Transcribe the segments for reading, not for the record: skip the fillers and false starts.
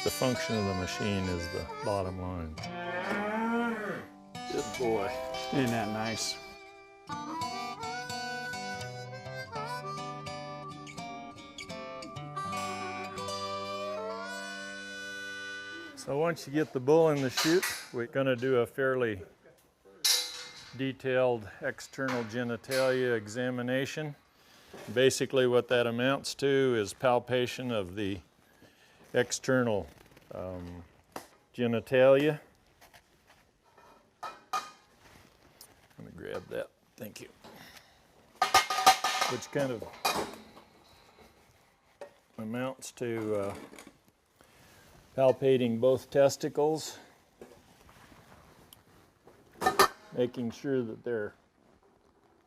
The function of the machine is the bottom line. Good boy. Isn't that nice? So once you get the bull in the chute, we're going to do a fairly detailed external genitalia examination. Basically what that amounts to is palpation of the external genitalia. I'm going to grab that. Thank you. Which kind of amounts to palpating both testicles, making sure that they're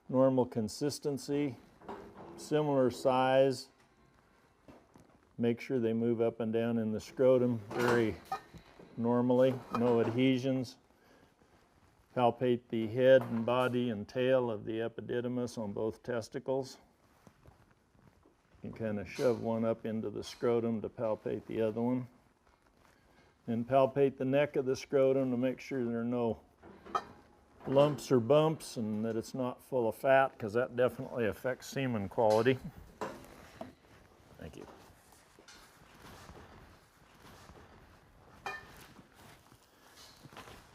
normal consistency, similar size, make sure they move up and down in the scrotum very normally, no adhesions. Palpate the head and body and tail of the epididymis on both testicles. You can kind of shove one up into the scrotum to palpate the other one. And palpate the neck of the scrotum to make sure there are no lumps or bumps and that it's not full of fat, because that definitely affects semen quality. Thank you.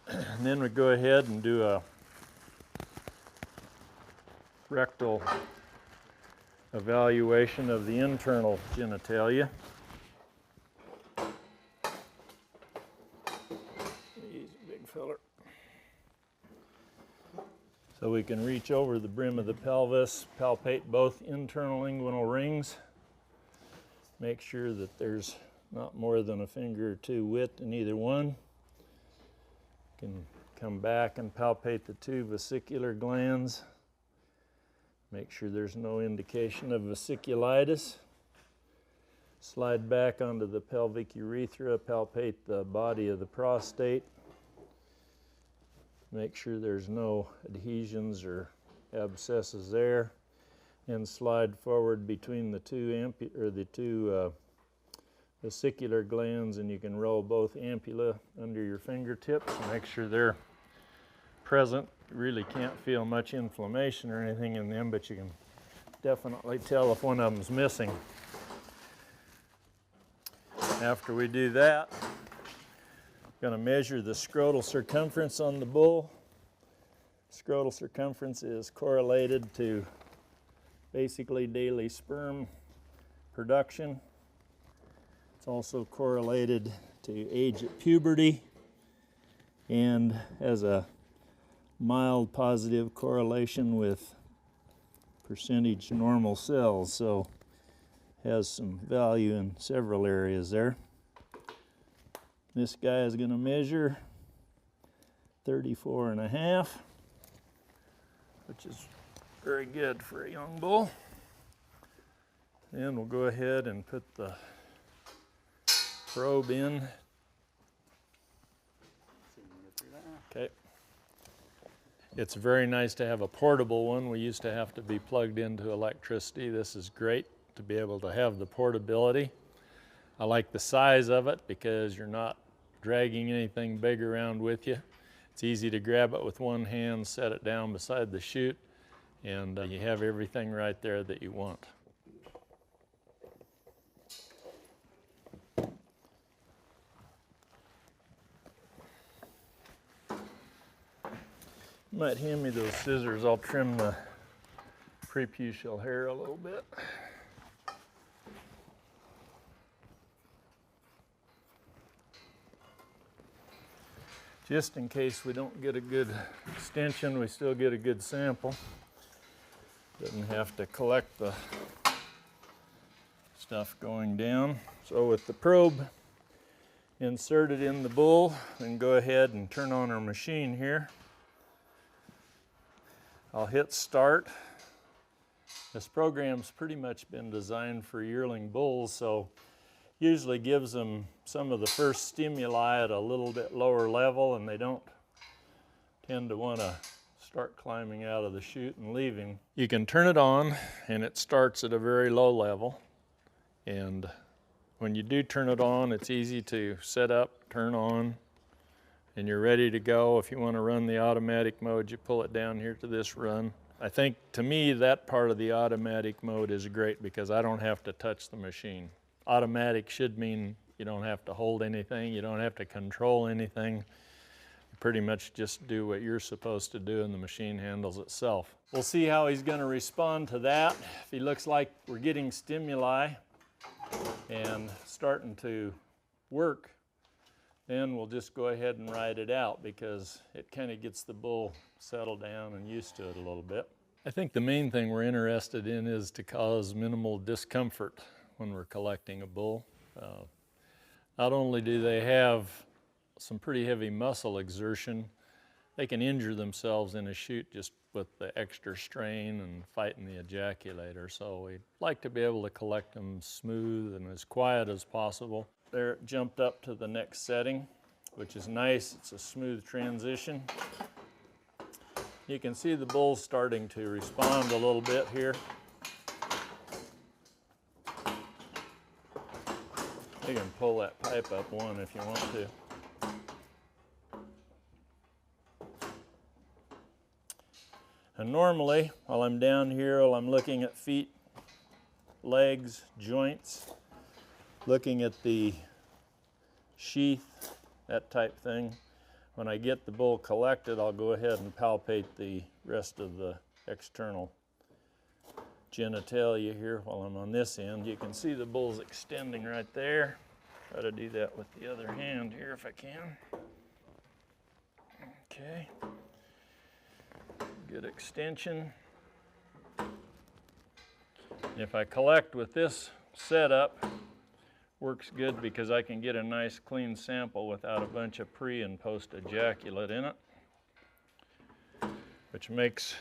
And then we go ahead and do a rectal evaluation of the internal genitalia. So we can reach over the brim of the pelvis, palpate both internal inguinal rings, make sure that there's not more than a finger or two width in either one. Can come back and palpate the two vesicular glands, make sure there's no indication of vesiculitis. Slide back onto the pelvic urethra, palpate the body of the prostate. Make sure there's no adhesions or abscesses there, and slide forward between the two vesicular glands, and you can roll both ampulla under your fingertips and make sure they're present. You really can't feel much inflammation or anything in them, but you can definitely tell if one of them's missing. After we do that, going to measure the scrotal circumference on the bull. Scrotal circumference is correlated to basically daily sperm production. It's also correlated to age at puberty and has a mild positive correlation with percentage normal cells, so has some value in several areas there. This guy is going to measure 34.5, which is very good for a young bull. Then we'll go ahead and put the probe in. Okay. It's very nice to have a portable one. We used to have to be plugged into electricity. This is great to be able to have the portability. I like the size of it because you're not dragging anything big around with you. It's easy to grab it with one hand, set it down beside the chute, and you have everything right there that you want. You might hand me those scissors. I'll trim the preputial hair a little bit. Just in case we don't get a good extension, we still get a good sample. Doesn't have to collect the stuff going down. So with the probe inserted in the bull, then go ahead and turn on our machine here. I'll hit start. This program's pretty much been designed for yearling bulls, so usually gives them some of the first stimuli at a little bit lower level, and they don't tend to want to start climbing out of the chute and leaving. You can turn it on and it starts at a very low level, and When you do turn it on, it's easy to set up, turn on, and you're ready to go. If you want to run the automatic mode, you pull it down here to this run. I think, to me, that part of the automatic mode is great because I don't have to touch the machine. Automatic should mean you don't have to hold anything, you don't have to control anything. You pretty much just do what you're supposed to do and the machine handles itself. We'll see how he's going to respond to that. If he looks like we're getting stimuli and starting to work, then we'll just go ahead and ride it out because it kind of gets the bull settled down and used to it a little bit. I think the main thing we're interested in is to cause minimal discomfort when we're collecting a bull. Not only do they have some pretty heavy muscle exertion, they can injure themselves in a chute just with the extra strain and fighting the ejaculator. So we'd like to be able to collect them smooth and as quiet as possible. There, it jumped up to the next setting, which is nice. It's a smooth transition. You can see the bull's starting to respond a little bit here. You can pull that pipe up one if you want to. And normally, while I'm down here, while I'm looking at feet, legs, joints, looking at the sheath, that type thing, when I get the bull collected, I'll go ahead and palpate the rest of the external genitalia here while I'm on this end. You can see the bull's extending right there. Try to do that with the other hand here if I can. Okay. Good extension. And if I collect with this setup, works good because I can get a nice clean sample without a bunch of pre and post ejaculate in it, which makes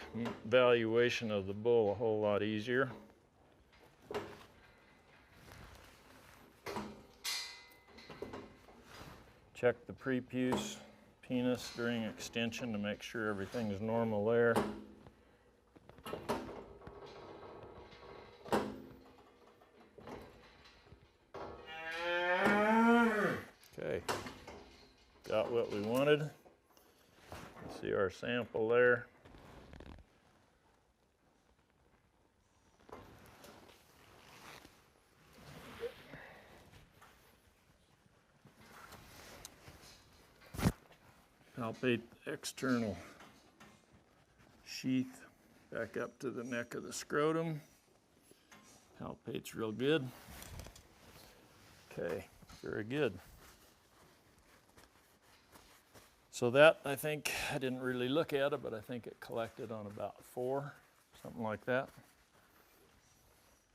evaluation of the bull a whole lot easier. Check the prepuce penis during extension to make sure everything is normal there. Okay, got what we wanted. See our sample there. Palpate the external sheath back up to the neck of the scrotum. Palpates real good. Okay, very good. So that, I think, I didn't really look at it, but I think it collected on about 4, something like that.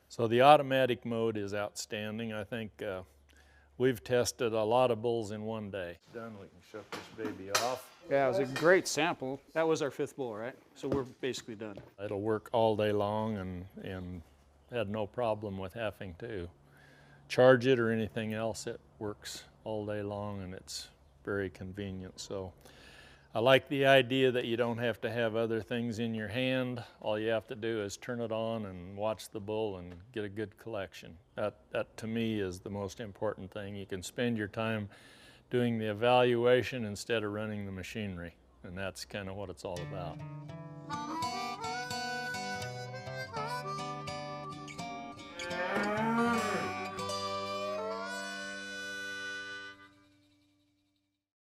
So the automatic mode is outstanding. I think we've tested a lot of bulls in one day. Done, we can shut this baby off. Yeah, it was a great sample. That was our 5th bull, right? So we're basically done. It'll work all day long and had no problem with having to charge it or anything else. It works all day long and it's very convenient. So I like the idea that you don't have to have other things in your hand. All you have to do is turn it on and watch the bull and get a good collection. That to me is the most important thing. You can spend your time doing the evaluation instead of running the machinery, and that's kind of what it's all about.